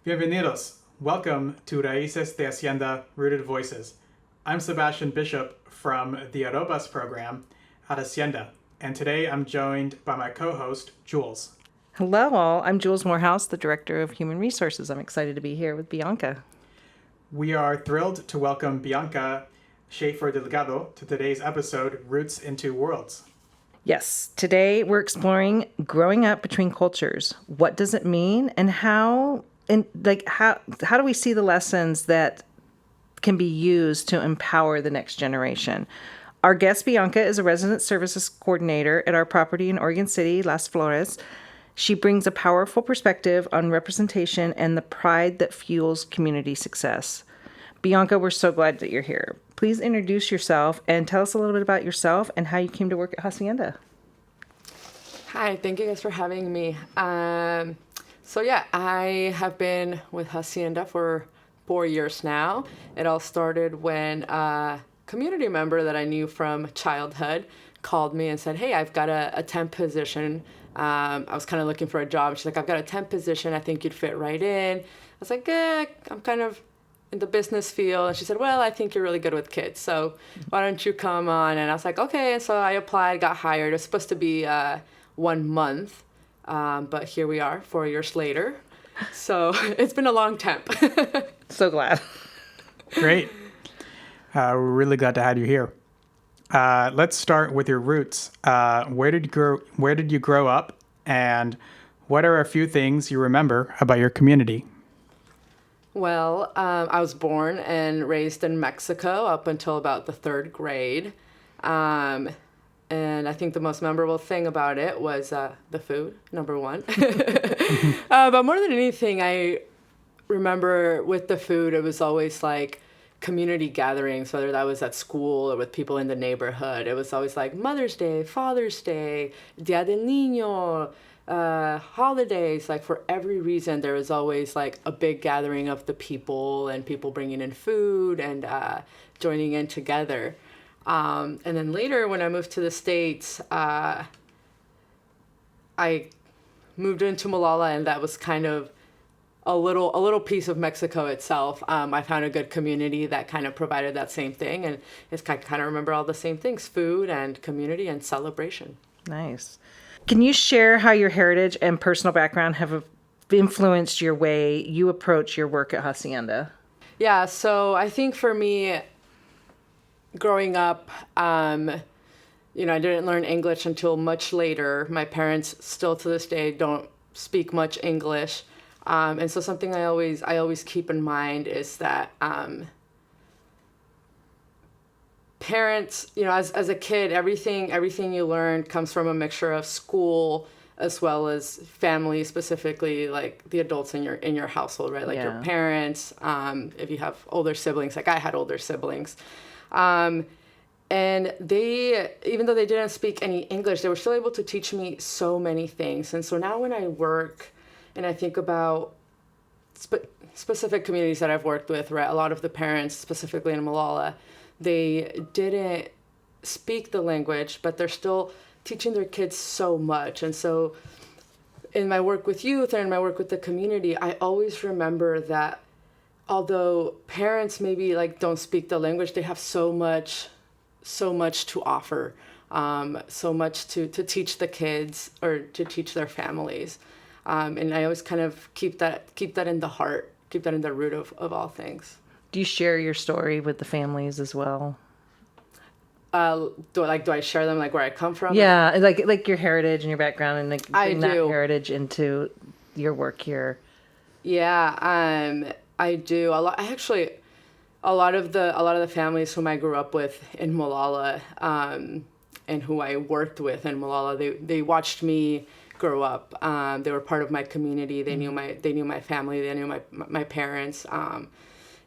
Bienvenidos. Welcome to Raíces de Hacienda Rooted Voices. I'm Sebastian Bishop from the Arobas program at Hacienda, and today I'm joined by my co-host, Jules. Hello all, I'm Jules Moorhouse, the Director of Human Resources. I'm excited to be here with Bianca. We are thrilled to welcome Bianca Schaefer Delgado to today's episode, Roots into Worlds. Yes, today we're exploring growing up between cultures. What does it mean, and how do we see the lessons that can be used to empower the next generation? Our guest Bianca is a resident services coordinator at our property in Oregon City, Las Flores. She brings a powerful perspective on representation and the pride that fuels community success. Bianca, we're so glad that you're here. Please introduce yourself and tell us a little bit about yourself and how you came to work at Hacienda. Hi, thank you guys for having me. I have been with Hacienda for 4 years now. It all started when a community member that I knew from childhood called me and said, hey, I've got a temp position. I was kind of looking for a job. She's like, I've got a temp position. I think you'd fit right in. I was like, I'm kind of in the business field. And she said, well, I think you're really good with kids, so why don't you come on? And I was like, okay. And so I applied, got hired. It was supposed to be 1 month, but here we are 4 years later. So it's been a long temp. So glad. Great. We're really glad to have you here. Let's start with your roots. Where did you grow up, and what are a few things you remember about your community? Well, I was born and raised in Mexico up until about the 3rd grade. And I think the most memorable thing about it was the food, number one. But more than anything, I remember with the food, it was always like community gatherings, whether that was at school or with people in the neighborhood. It was always like Mother's Day, Father's Day, Dia del Niño, holidays. Like for every reason, there was always like a big gathering of the people and people bringing in food and joining in together. And then later when I moved to the States, I moved into Molalla, and that was kind of a little piece of Mexico itself. I found a good community that kind of provided that same thing, and I kind of remember all the same things: food and community and celebration. Nice. Can you share how your heritage and personal background have influenced your way you approach your work at Hacienda? Yeah, so I think for me, growing up, I didn't learn English until much later. My parents still to this day don't speak much English. And so something I always keep in mind is that parents, as a kid, everything you learn comes from a mixture of school as well as family, specifically like the adults in your household, right? Like your parents, if you have older siblings, like I had older siblings. And they, even though they didn't speak any English, they were still able to teach me so many things. And so now when I work and I think about specific communities that I've worked with, right, a lot of the parents, specifically in Molalla, they didn't speak the language, but they're still teaching their kids so much. And so in my work with youth and in my work with the community, I always remember that although parents maybe like don't speak the language, they have so much to offer, so much to teach the kids or to teach their families. And I always kind of keep that in the heart, keep that in the root of all things. Do you share your story with the families as well? Do I share them, like where I come from? Yeah, like your heritage and your background, and like bring that do. heritage into your work here. Yeah, I do. A lot of the families whom I grew up with in Molalla, and who I worked with in Molalla, they watched me grow up. They were part of my community. They knew my family. They knew my parents.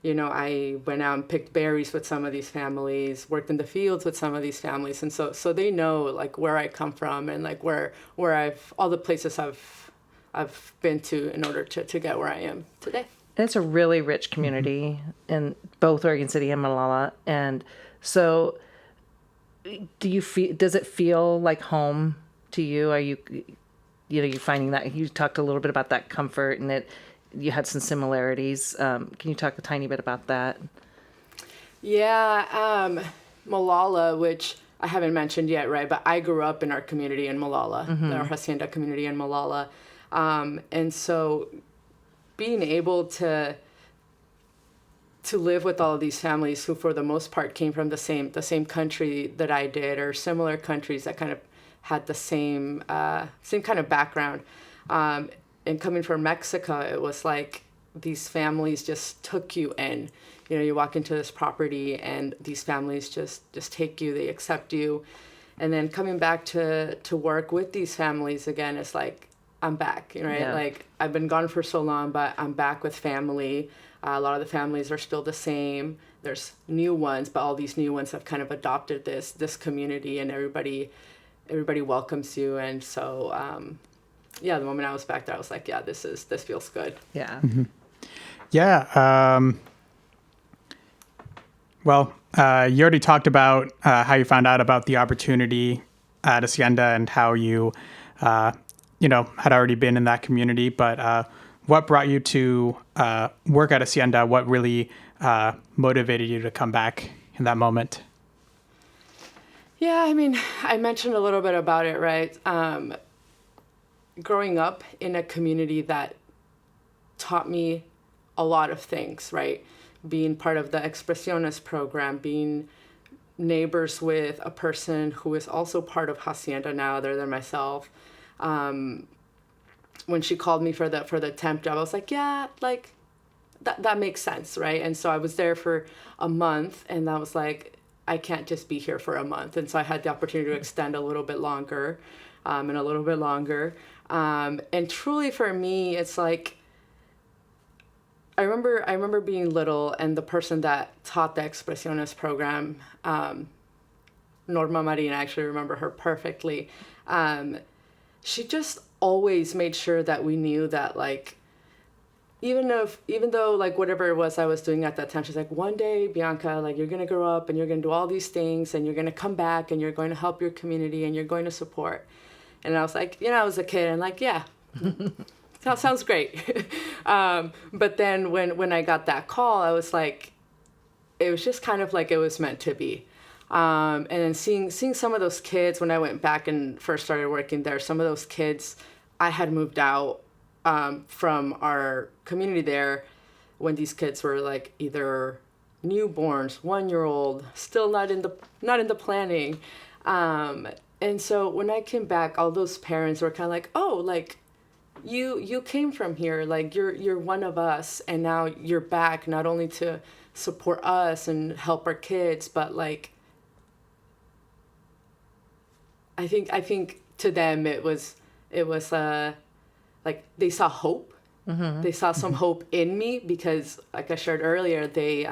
I went out and picked berries with some of these families, worked in the fields with some of these families, and so they know like where I come from and like where I've all the places I've been to in order to get where I am today. It's a really rich community in both Oregon City and Molalla, and so does it feel like home to you? Are you finding that you talked a little bit about that comfort and that you had some similarities. Can you talk a tiny bit about that? Yeah, Molalla, which I haven't mentioned yet, right? But I grew up in our community in Molalla, our Hacienda community in Molalla. And so being able to live with all of these families who, for the most part, came from the same country that I did, or similar countries that kind of had the same kind of background. And coming from Mexico, it was like these families just took you in. You know, you walk into this property and these families just take you, they accept you. And then coming back to work with these families again, it's like, I'm back, right? Yeah. Like, I've been gone for so long, but I'm back with family. A lot of the families are still the same. There's new ones, but all these new ones have kind of adopted this community, and everybody welcomes you. And so, the moment I was back there, I was like, yeah, this feels good. Yeah. Yeah. Well, you already talked about how you found out about the opportunity at Hacienda and how you, had already been in that community. But what brought you to work at Hacienda? What really motivated you to come back in that moment? Yeah, I mean, I mentioned a little bit about it, right? Growing up in a community that taught me a lot of things, right? Being part of the Expresiones program, being neighbors with a person who is also part of Hacienda now, other than myself. When she called me for the temp job, I was like, yeah, like that makes sense, right? And so I was there for a month, and I was like, I can't just be here for a month. And so I had the opportunity to extend a little bit longer, and a little bit longer. And truly for me, it's like, I remember being little, and the person that taught the Expresiones program, Norma Marina, I actually remember her perfectly. She just always made sure that we knew that, like, even though like whatever it was I was doing at that time, she's like, one day, Bianca, like, you're gonna grow up and you're gonna do all these things, and you're gonna come back and you're going to help your community and you're going to support. And I was like, I was a kid, and like, yeah. That sounds great. But then when I got that call, I was like, it was just kind of like it was meant to be. And then seeing some of those kids when I went back and first started working there, some of those kids, I had moved out from our community there when these kids were like either newborns, 1-year-old, still not in the planning. And so when I came back, all those parents were kind of like, oh, like, you came from here, like you're one of us, and now you're back not only to support us and help our kids, but like I think to them it was like they saw hope. Mm-hmm. They saw some hope in me because, like I shared earlier, they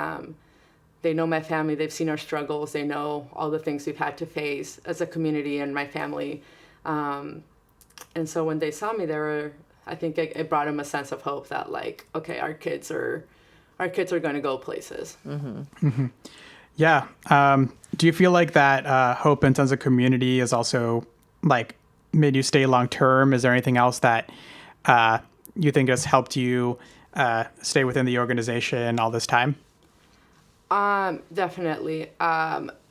know my family, they've seen our struggles, they know all the things we've had to face as a community and my family. And so when they saw me, I think it brought them a sense of hope that, like, okay, our kids are going to go places. Mm-hmm. Mm-hmm. Yeah. Do you feel like that hope and sense of community is also like made you stay long term? Is there anything else that you think has helped you stay within the organization all this time? Definitely.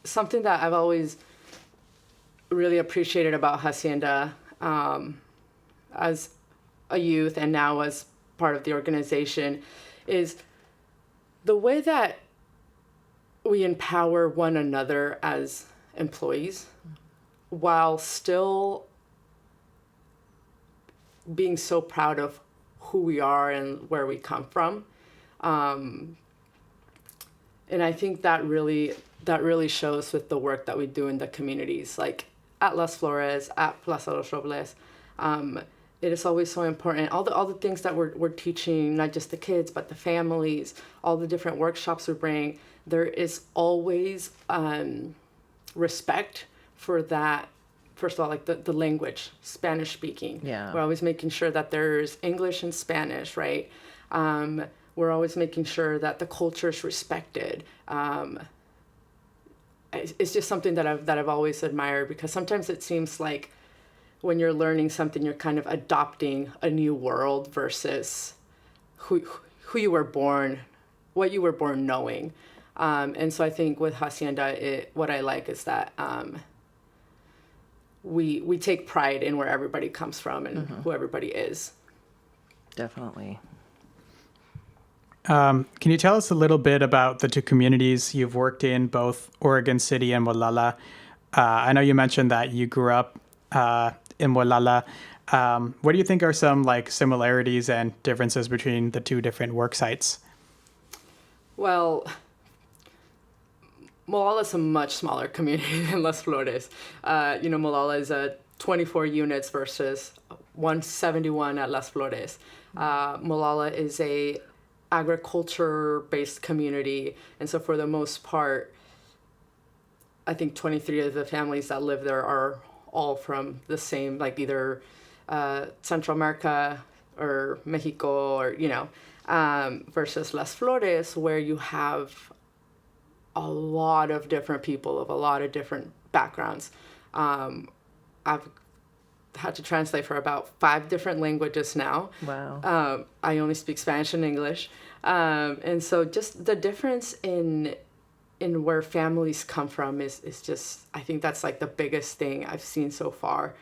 Something that I've always really appreciated about Hacienda, as a youth and now as part of the organization, is the way that we empower one another as employees while still being so proud of who we are and where we come from. And I think that really shows with the work that we do in the communities, like at Las Flores, at Plaza Los Robles. It is always so important. All the things that we're teaching, not just the kids, but the families, all the different workshops we bring, there is always respect for that. First of all, like the language, Spanish speaking. Yeah. We're always making sure that there's English and Spanish, right? We're always making sure that the culture is respected. It's just something that I've always admired, because sometimes it seems like when you're learning something, you're kind of adopting a new world versus who you were born, what you were born knowing. And so I think with Hacienda, what I like is that we take pride in where everybody comes from and who everybody is. Definitely. Can you tell us a little bit about the two communities you've worked in, both Oregon City and Molalla? I know you mentioned that you grew up in Molalla. What do you think are some like similarities and differences between the two different work sites? Well, Molalla is a much smaller community than Las Flores. Molalla is 24 units versus 171 at Las Flores. Molalla is a agriculture-based community, and so for the most part, I think 23 of the families that live there are all from the same, like either Central America or Mexico, or versus Las Flores, where you have a lot of different people of a lot of different backgrounds. I've had to translate for about 5 different languages now. Wow. I only speak Spanish and English. And so just the difference in where families come from is just, I think that's like the biggest thing I've seen so far.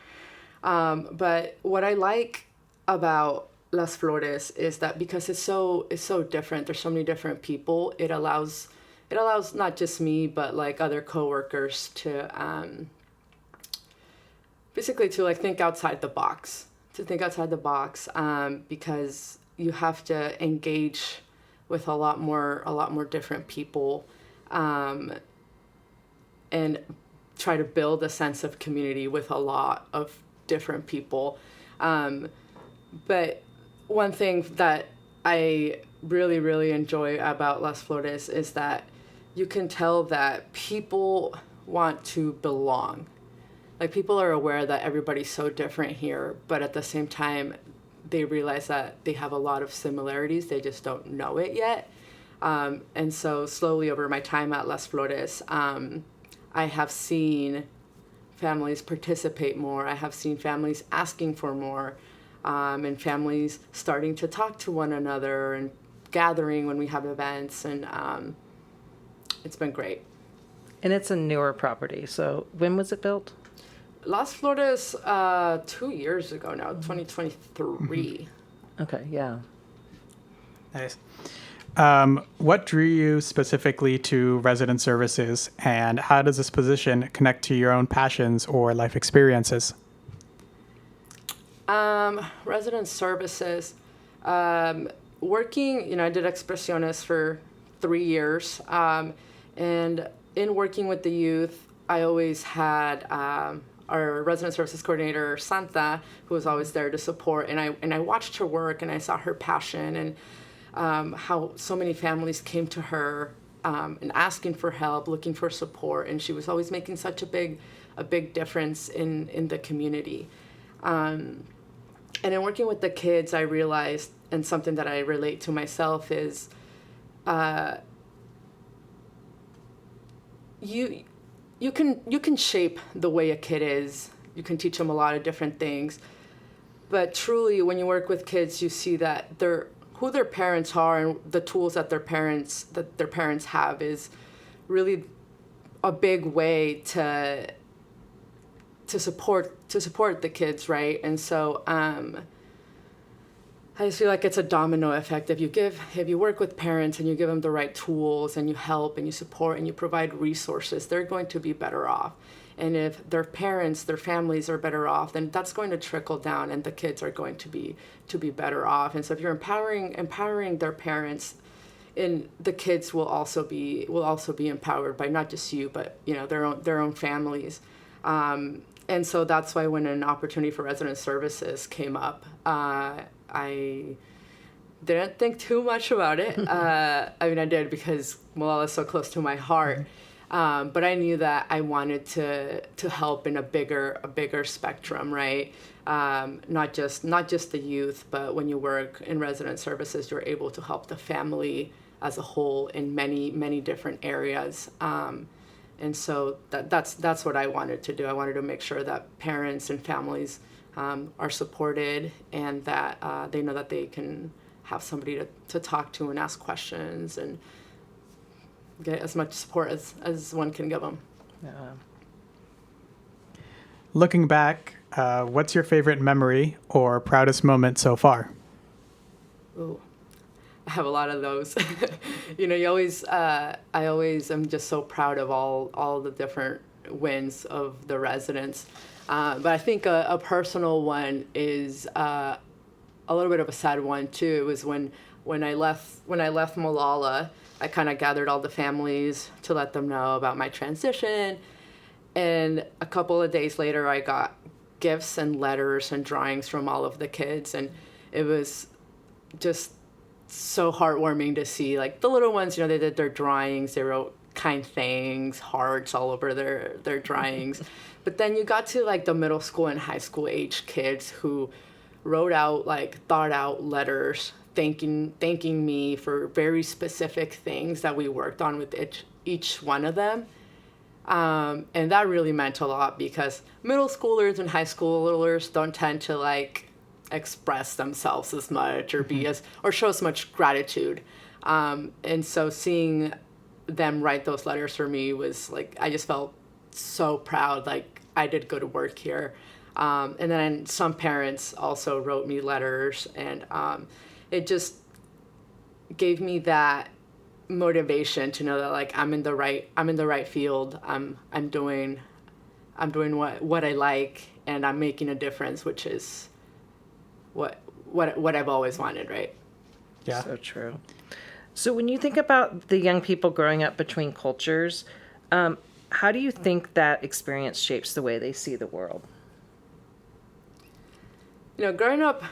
But what I like about Las Flores is that because it's so different, there's so many different people, it allows not just me, but like other coworkers to basically to like think outside the box, because you have to engage with a lot more different people, and try to build a sense of community with a lot of different people. But one thing that I really, really enjoy about Las Flores is that you can tell that people want to belong. Like, people are aware that everybody's so different here, but at the same time, they realize that they have a lot of similarities. They just don't know it yet. And so slowly over my time at Las Flores, I have seen families participate more. I have seen families asking for more, and families starting to talk to one another and gathering when we have events. And it's been great. And it's a newer property. So when was it built? Las Flores, 2 years ago now, 2023. Okay, yeah. Nice. What drew you specifically to resident services, and how does this position connect to your own passions or life experiences? Resident services, working, I did expresiones for 3 years, and in working with the youth, I always had our resident services coordinator, Santa, who was always there to support, and I watched her work, and I saw her passion, and how so many families came to her and asking for help, looking for support, and she was always making such a big difference in the community. And in working with the kids, I realized, and something that I relate to myself is, you can shape the way a kid is. You can teach them a lot of different things, but truly, when you work with kids, you see that who their parents are and the tools that their parents have is really a big way to support the kids, right? And so I just feel like it's a domino effect. If you work with parents and you give them the right tools and you help and you support and you provide resources, they're going to be better off. And if their parents, their families are better off, then that's going to trickle down, and the kids are going to be better off. And so if you're empowering their parents, and the kids will also be empowered by not just you, but their own families. And so that's why when an opportunity for resident services came up, I didn't think too much about it. I did, because Molalla is so close to my heart. But I knew that I wanted to help in a bigger spectrum, right? Not just the youth, but when you work in resident services, you're able to help the family as a whole in many different areas. And so that's what I wanted to do. I wanted to make sure that parents and families are supported, and that they know that they can have somebody to talk to and ask questions and get as much support as one can give them. Yeah. Looking back, what's your favorite memory or proudest moment so far? Ooh, I have a lot of those. You always, I always am just so proud of all the different wins of the residents. But I think a personal one is a little bit of a sad one too. It was when I left Molalla, I kind of gathered all the families to let them know about my transition. And a couple of days later, I got gifts and letters and drawings from all of the kids. And it was just so heartwarming to see, like, the little ones, they did their drawings, they wrote kind things, hearts all over their drawings. But then you got to, like, the middle school and high school age kids who wrote out, like, thought out letters thanking me for very specific things that we worked on with each one of them. And that really meant a lot because middle schoolers and high schoolers don't tend to, like, express themselves as much or or show as much gratitude. And so seeing them write those letters for me was like, I just felt so proud, like I did good work here. And then some parents also wrote me letters, and it just gave me that motivation to know that, like, I'm in the right field. I'm doing what I like, and I'm making a difference, which is what I've always wanted, right? Yeah. So true. So when you think about the young people growing up between cultures, how do you think that experience shapes the way they see the world? Growing up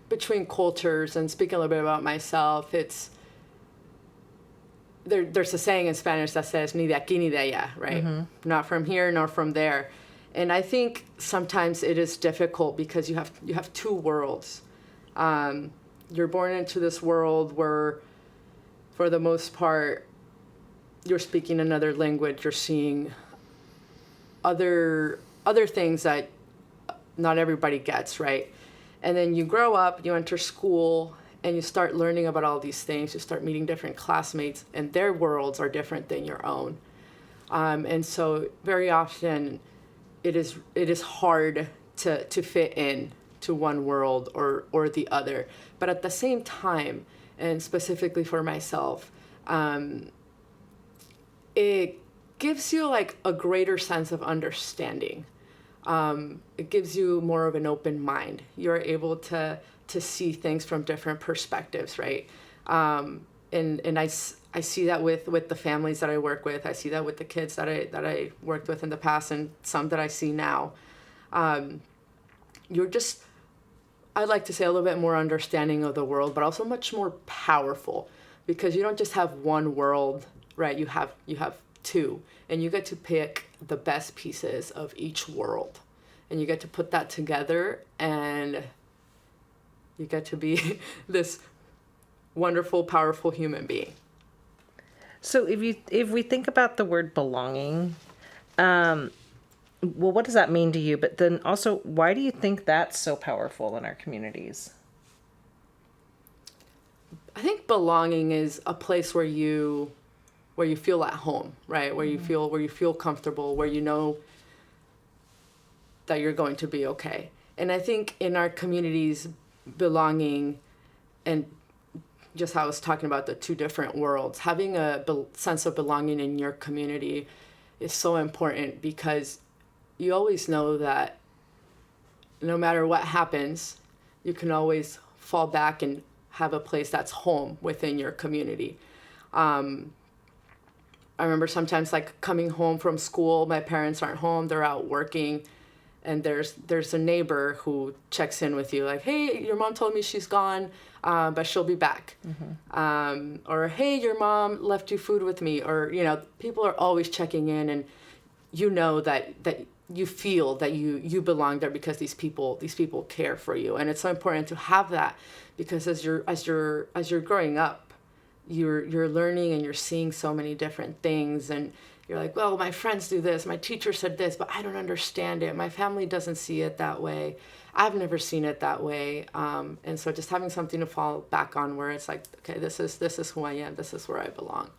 between cultures, and speaking a little bit about myself, there's a saying in Spanish that says, ni de aquí ni de allá, right? Mm-hmm. Not from here, nor from there. And I think sometimes it is difficult because you have two worlds. You're born into this world where, for the most part, you're speaking another language. You're seeing other things that not everybody gets, right? And then you grow up, you enter school, and you start learning about all these things. You start meeting different classmates, and their worlds are different than your own. And so very often it is hard to fit in to one world or the other. But at the same time, and specifically for myself, it gives you, like, a greater sense of understanding. It gives you more of an open mind. You're able to see things from different perspectives, right? And I see that with the families that I work with. I see that with the kids that I worked with in the past, and some that I see now. You're just, I'd like to say, a little bit more understanding of the world, but also much more powerful, because you don't just have one world, right? You have two, and you get to pick the best pieces of each world, and you get to put that together, and you get to be this wonderful, powerful human being. So if we think about the word belonging, well, what does that mean to you? But then also, why do you think that's so powerful in our communities? I think belonging is a place where you feel at home, right? Where you feel comfortable, where you know that you're going to be okay. And I think in our communities, belonging, and just how I was talking about the two different worlds, having a sense of belonging in your community is so important, because you always know that no matter what happens, you can always fall back and have a place that's home within your community. I remember sometimes, like, coming home from school, my parents aren't home, they're out working, and there's a neighbor who checks in with you, like, hey, your mom told me she's gone, but she'll be back. Mm-hmm. Or, hey, your mom left you food with me. Or, people are always checking in, and you know that you feel that you belong there because these people care for you. And it's so important to have that, because as you're growing up, you're learning and you're seeing so many different things, and you're like, well, my friends do this, my teacher said this, but I don't understand it. My family doesn't see it that way. I've never seen it that way. And so just having something to fall back on where it's like, okay, this is who I am. This is where I belong.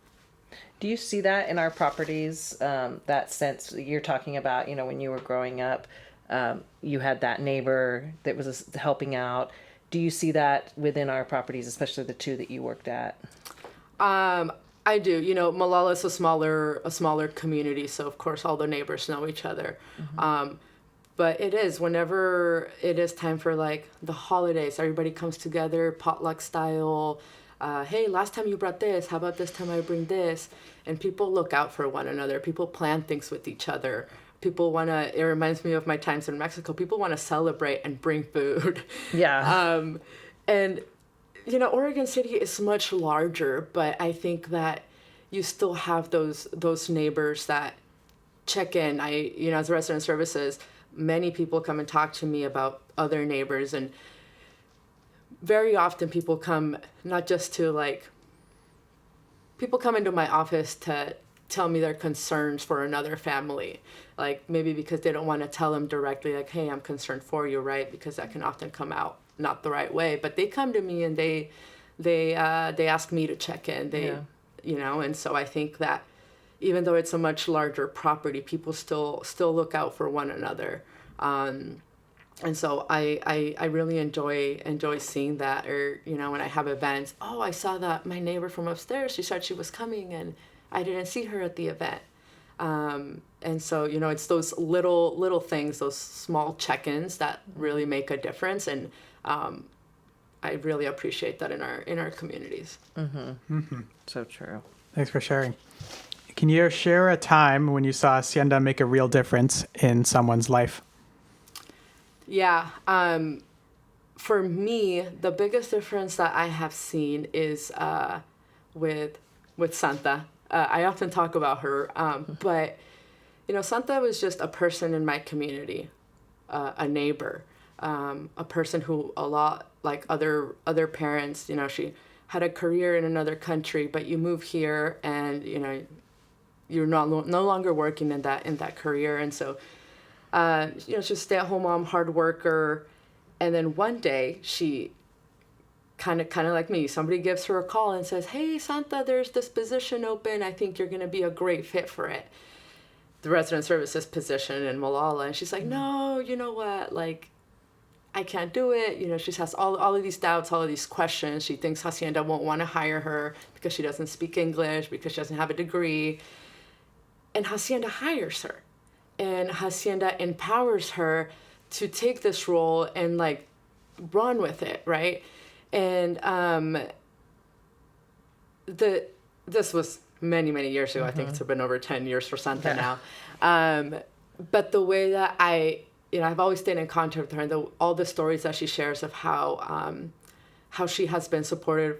Do you see that in our properties? That sense you're talking about, when you were growing up, you had that neighbor that was helping out. Do you see that within our properties, especially the two that you worked at? I do. Molalla is a smaller community, so of course all the neighbors know each other. But it is, whenever it is time for like the holidays, everybody comes together, potluck style. Hey, last time you brought this, how about this time I bring this? And people look out for one another. People plan things with each other. People it reminds me of my times in Mexico. People want to celebrate and bring food. Yeah. And Oregon City is much larger, but I think that you still have those neighbors that check in. As a resident services, many people come and talk to me about other neighbors, and very often people come not just to people come into my office to tell me their concerns for another family, like maybe because they don't want to tell them directly, like, hey, I'm concerned for you, right? Because that can often come out not the right way, but they come to me and they ask me to check in. And so I think that even though it's a much larger property, people still look out for one another. And so I really enjoy seeing that. Or, when I have events, oh, I saw that my neighbor from upstairs, she said she was coming and I didn't see her at the event. And so, it's those little things, those small check-ins that really make a difference. And I really appreciate that in our communities. Mm-hmm. Mm-hmm. So true. Thanks for sharing. Can you share a time when you saw Hacienda make a real difference in someone's life? Yeah. For me, the biggest difference that I have seen is with Santa. I often talk about her, but Santa was just a person in my community, a neighbor, a person who a lot like other parents. She had a career in another country, but you move here and you're no longer working in that career, and so she's a stay-at-home mom, hard worker, and then one day she kind of like me, somebody gives her a call and says, hey, Santa, there's this position open. I think you're going to be a great fit for it. The resident services position in Molalla. And she's like, no, you know what? Like, I can't do it. She has all of these doubts, all of these questions. She thinks Hacienda won't want to hire her because she doesn't speak English, because she doesn't have a degree. And Hacienda hires her. And Hacienda empowers her to take this role and run with it, right? And this was many years ago. I think it's been over 10 years for Santa now. But the way that I've always stayed in contact with her, and all the stories that she shares of how she has been supported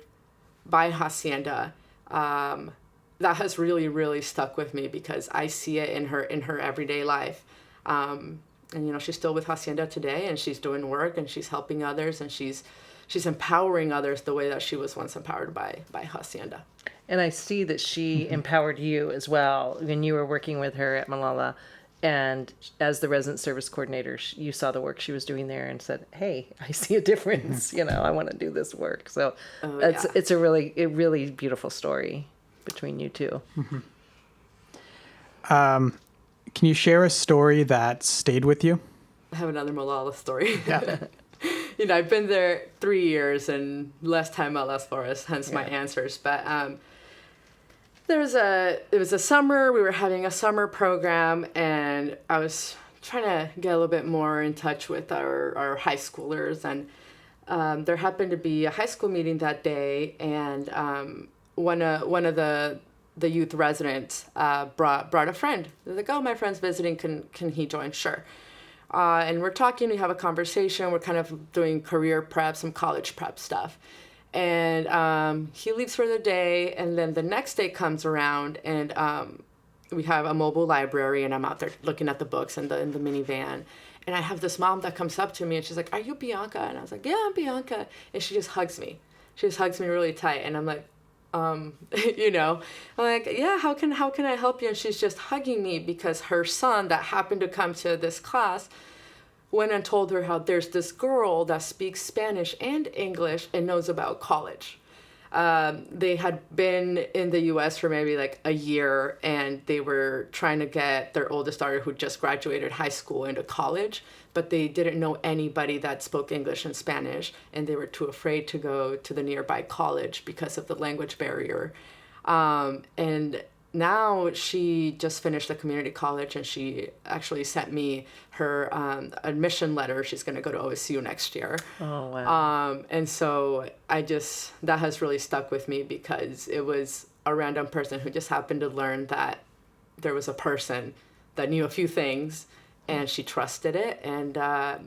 by Hacienda, that has really stuck with me because I see it in her everyday life. And she's still with Hacienda today, and she's doing work, and she's helping others, and she's empowering others the way that she was once empowered by Hacienda. And I see that she empowered you as well when you were working with her at Molalla. And as the resident service coordinator, you saw the work she was doing there and said, hey, I see a difference. I want to do this work. So it's a really beautiful story between you two. Can you share a story that stayed with you? I have another Molalla story. Yeah. I've been there 3 years and less time at Las Flores, hence my answers. But it was a summer. We were having a summer program, and I was trying to get a little bit more in touch with our high schoolers. And there happened to be a high school meeting that day, and one of the youth residents brought a friend. They're like, oh, my friend's visiting. Can he join? Sure. And we're talking, we have a conversation, we're kind of doing career prep, some college prep stuff. And he leaves for the day, and then the next day comes around, and we have a mobile library, and I'm out there looking at the books in the minivan. And I have this mom that comes up to me, and she's like, are you Bianca? And I was like, yeah, I'm Bianca. And she just hugs me. She just hugs me really tight. And I'm like, you know, I'm like, yeah, how can I help you? And she's just hugging me because her son that happened to come to this class went and told her how there's this girl that speaks Spanish and English and knows about college. They had been in the US for maybe like a year, and they were trying to get their oldest daughter, who just graduated high school, into college, but they didn't know anybody that spoke English and Spanish, and they were too afraid to go to the nearby college because of the language barrier. And now she just finished a community college, and she actually sent me her admission letter. She's going to go to OSU next year. Oh, wow. And so that has really stuck with me, because it was a random person who just happened to learn that there was a person that knew a few things, and she trusted it, and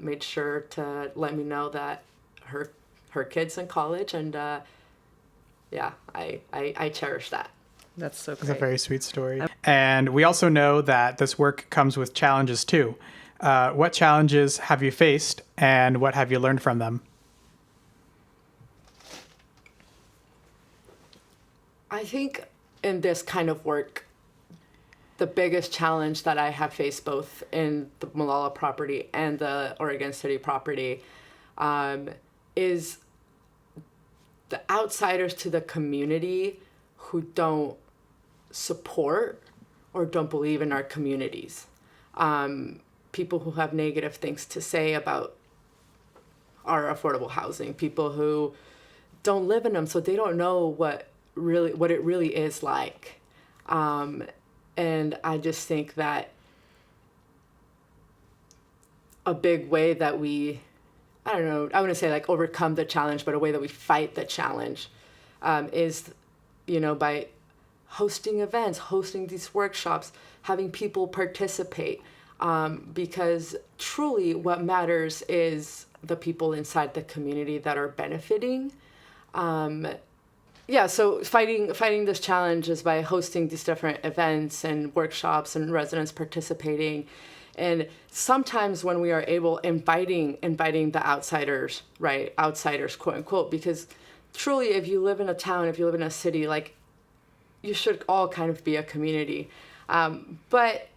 made sure to let me know that her kid's in college. And yeah, I cherish that. That's so It's a great. very sweet story. And we also know that this work comes with challenges too. What challenges have you faced, and what have you learned from them? I think in this kind of work, the biggest challenge that I have faced both in the Molalla property and the Oregon City property is the outsiders to the community who don't support or don't believe in our communities. People who have negative things to say about our affordable housing, people who don't live in them, so they don't know what it really is like. And I just think that a big way that I wouldn't say like overcome the challenge, but a way that we fight the challenge is, by hosting events, hosting these workshops, having people participate. Because truly what matters is the people inside the community that are benefiting. So fighting this challenge is by hosting these different events and workshops and residents participating. And sometimes when we are able, inviting the outsiders, right? Outsiders, quote unquote, because truly if you live in a town, if you live in a city, like, you should all kind of be a community. But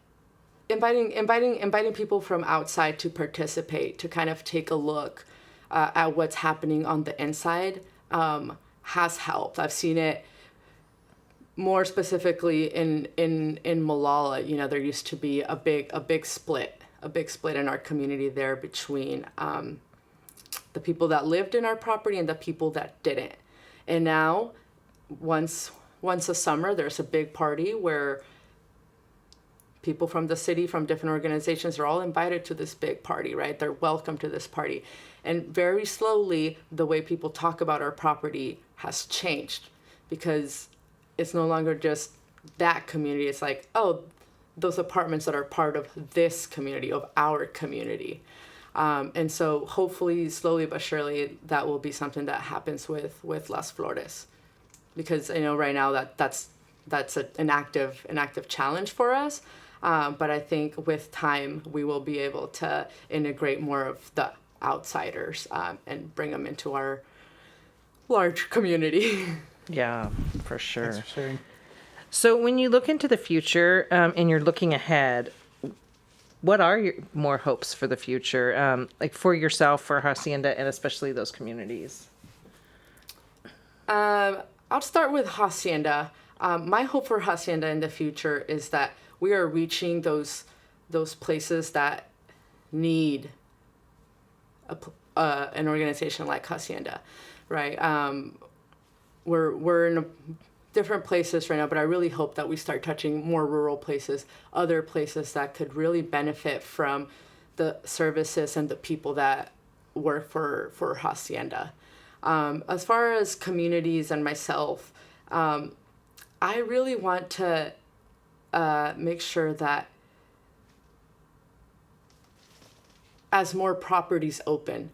inviting people from outside to participate, to kind of take a look at what's happening on the inside, has helped. I've seen it more specifically in Molalla. There used to be a big split in our community there between the people that lived in our property and the people that didn't. And now, once a summer, there's a big party where people from the city, from different organizations, are all invited to this big party, right? They're welcome to this party. And very slowly, the way people talk about our property has changed, because it's no longer just that community. It's like, oh, those apartments that are part of this community, of our community. And so hopefully, slowly but surely, that will be something that happens with Las Flores. Because right now that's an active challenge for us. But I think with time, we will be able to integrate more of the outsiders and bring them into our large community. Yeah, for sure. Thanks for sharing. So when you look into the future and you're looking ahead, what are your more hopes for the future, like for yourself, for Hacienda, and especially those communities? I'll start with Hacienda. My hope for Hacienda in the future is that we are reaching those places that need an organization like Hacienda, right? We're in different places right now, but I really hope that we start touching more rural places, other places that could really benefit from the services and the people that work for Hacienda. As far as communities and myself, I really want to make sure that as more properties open,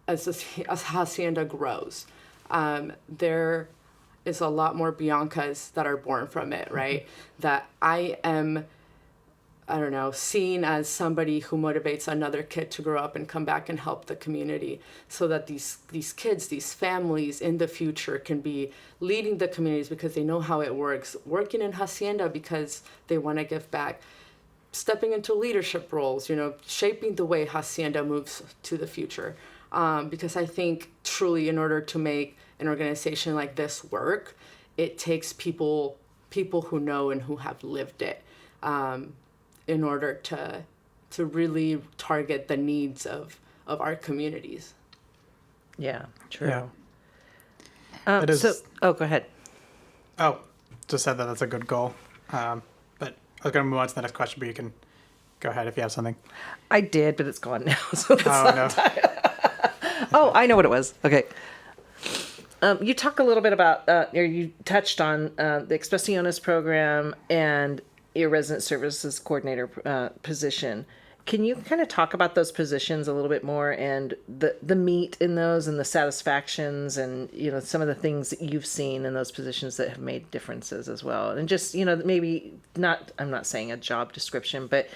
as Hacienda grows, there is a lot more Biancas that are born from it, right? That I am I don't know, seen as somebody who motivates another kid to grow up and come back and help the community, so that these kids, these families in the future can be leading the communities because they know how it works, working in Hacienda because they want to give back, stepping into leadership roles, shaping the way Hacienda moves to the future. Because I think truly in order to make an organization like this work, it takes people who know and who have lived it. In order to really target the needs of our communities. Yeah, true. Yeah. Go ahead. Oh, just said that that's a good goal. But I was going to move on to the next question, but you can go ahead if you have something. I did, but it's gone now. So it's Oh, not no. Oh, I know what it was. Okay. You talk a little bit about, or you touched on the Expresiones program and your resident services coordinator position. Can you kind of talk about those positions a little bit more and the meat in those and the satisfactions and, some of the things that you've seen in those positions that have made differences as well? And just, maybe not, I'm not saying a job description, but,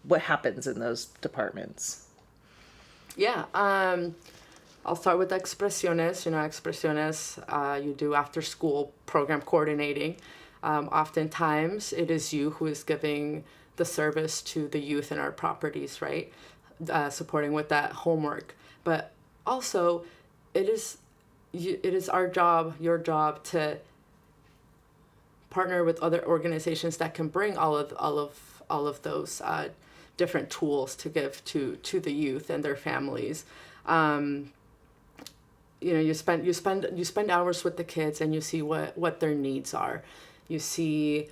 what happens in those departments? Yeah. I'll start with Expresiones. Expresiones, you do after school program coordinating. Oftentimes it is you who is giving the service to the youth in our properties, right? Supporting with that homework. But also it is our job, your job, to partner with other organizations that can bring all of those different tools to give to the youth and their families. You spend hours with the kids and you see what their needs are. You see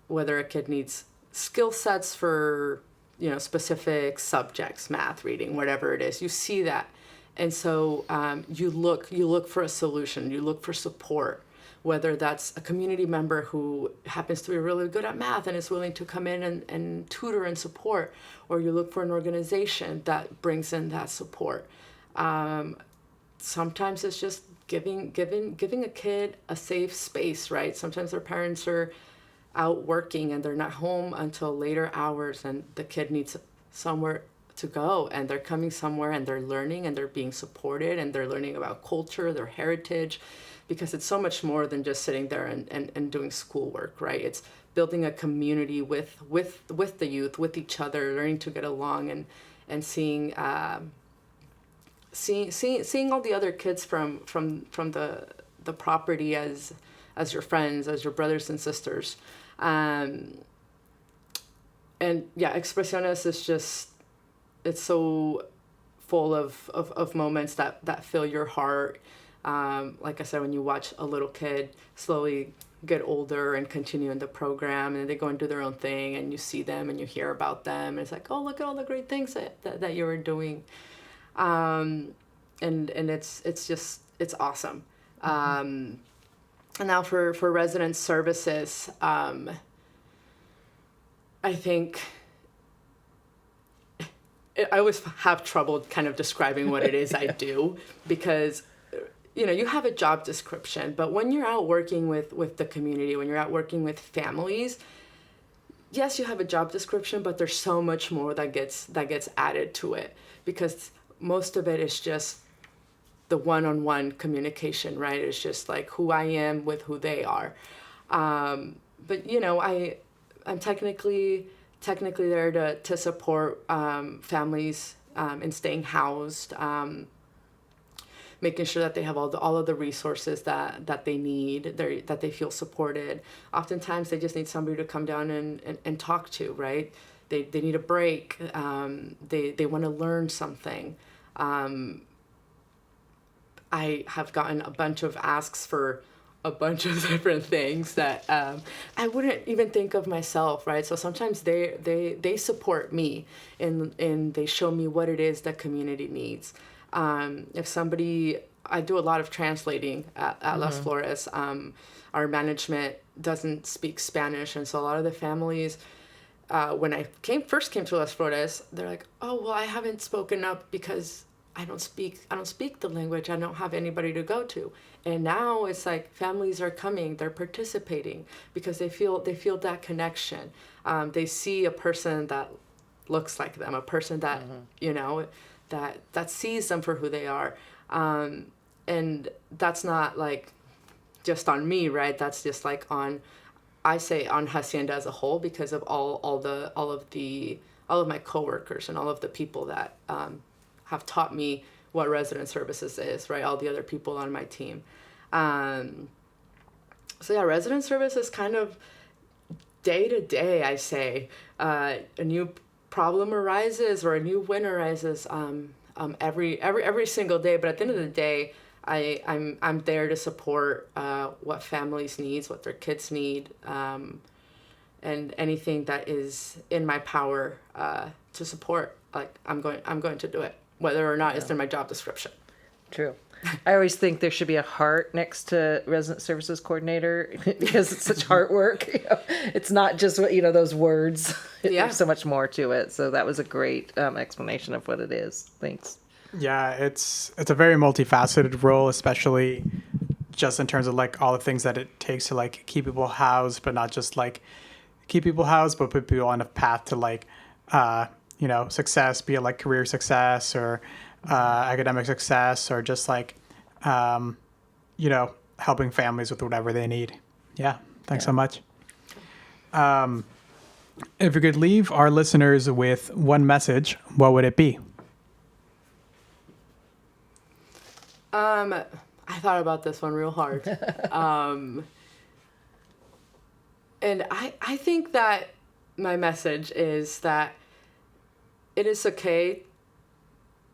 whether a kid needs skill sets for, specific subjects, math, reading, whatever it is. You see that. And so you look for a solution. You look for support, whether that's a community member who happens to be really good at math and is willing to come in and tutor and support, or you look for an organization that brings in that support. Sometimes it's just giving a kid a safe space, right? Sometimes their parents are out working and they're not home until later hours, and the kid needs somewhere to go, and they're coming somewhere and they're learning and they're being supported and they're learning about culture, their heritage, because it's so much more than just sitting there and doing schoolwork, right? It's building a community with the youth, with each other, learning to get along and seeing all the other kids from the property as your friends, as your brothers and sisters. And yeah, Expresiones is just, it's so full of moments that fill your heart. Like I said, when you watch a little kid slowly get older and continue in the program, and they go and do their own thing, and you see them and you hear about them, and it's like, oh, look at all the great things that you were doing. And it's awesome. And now for resident services, I think I always have trouble kind of describing what it is I do, because you have a job description, but when you're out working with the community, when you're out working with families, yes, you have a job description, but there's so much more that gets added to it, because most of it is just the one-on-one communication, right? It's just like who I am with who they are. But I'm technically there to support families in staying housed, making sure that they have all of the resources that they need, that they feel supported. Oftentimes they just need somebody to come down and talk to, right? They need a break. They want to learn something. I have gotten a bunch of asks for a bunch of different things that I wouldn't even think of myself, right? So sometimes they support me and they show me what it is that community needs. If somebody, I do a lot of translating at Las Flores. Our management doesn't speak Spanish, and so a lot of the families, when I first came to Las Flores, they're like, oh, well, I haven't spoken up because I don't speak the language. I don't have anybody to go to. And now it's like families are coming, they're participating because they feel that connection. They see a person that looks like them, a person that, you know, that sees them for who they are. And that's not like just on me, right? That's just like on Hacienda as a whole, because of all of my coworkers and all of the people that have taught me what resident services is, right? All the other people on my team. So yeah, resident services kind of day to day, I say, a new problem arises or a new win arises every single day. But at the end of the day, I'm there to support what families needs, what their kids need, and anything that is in my power to support. Like I'm going to do it, whether or not it's in my job description. True. I always think there should be a heart next to resident services coordinator because it's such heart work. You know? It's not just what, you know, those words. Yeah. There's so much more to it. So that was a great explanation of what it is. Thanks. Yeah, it's a very multifaceted role, especially just in terms of like all the things that it takes to like keep people housed, but not just like keep people housed, but put people on a path to like, you know, success, be it like career success or academic success, or just like, you know, helping families with whatever they need. Yeah. Thanks so much. If you could leave our listeners with one message, what would it be? I thought about this one real hard. And I think that my message is that it is okay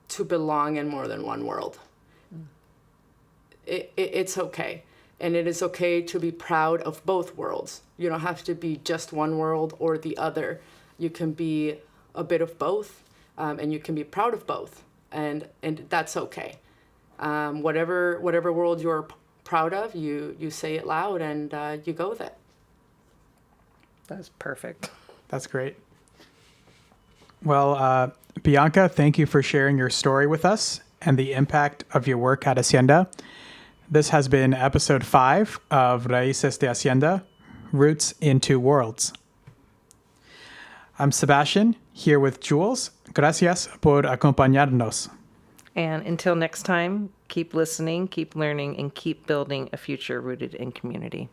to belong in more than one world. It's okay. And it is okay to be proud of both worlds. You don't have to be just one world or the other. You can be a bit of both, and you can be proud of both. And that's okay. Whatever world you're proud of, you say it loud and you go with it. That's perfect. That's great. Well, Bianca, thank you for sharing your story with us and the impact of your work at Hacienda. This has been episode 5 of Raíces de Hacienda, Roots in Two Worlds. I'm Sebastián, here with Jules. Gracias por acompañarnos. And until next time, keep listening, keep learning, and keep building a future rooted in community.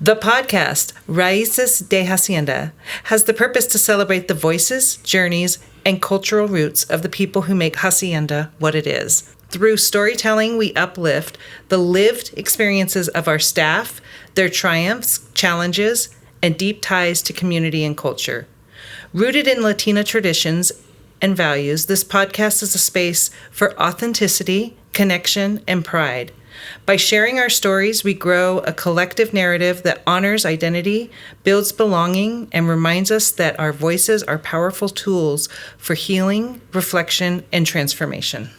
The podcast, Raíces de Hacienda, has the purpose to celebrate the voices, journeys, and cultural roots of the people who make Hacienda what it is. Through storytelling, we uplift the lived experiences of our staff, their triumphs, challenges, and deep ties to community and culture. Rooted in Latina traditions and values, this podcast is a space for authenticity, connection, and pride. By sharing our stories, we grow a collective narrative that honors identity, builds belonging, and reminds us that our voices are powerful tools for healing, reflection, and transformation.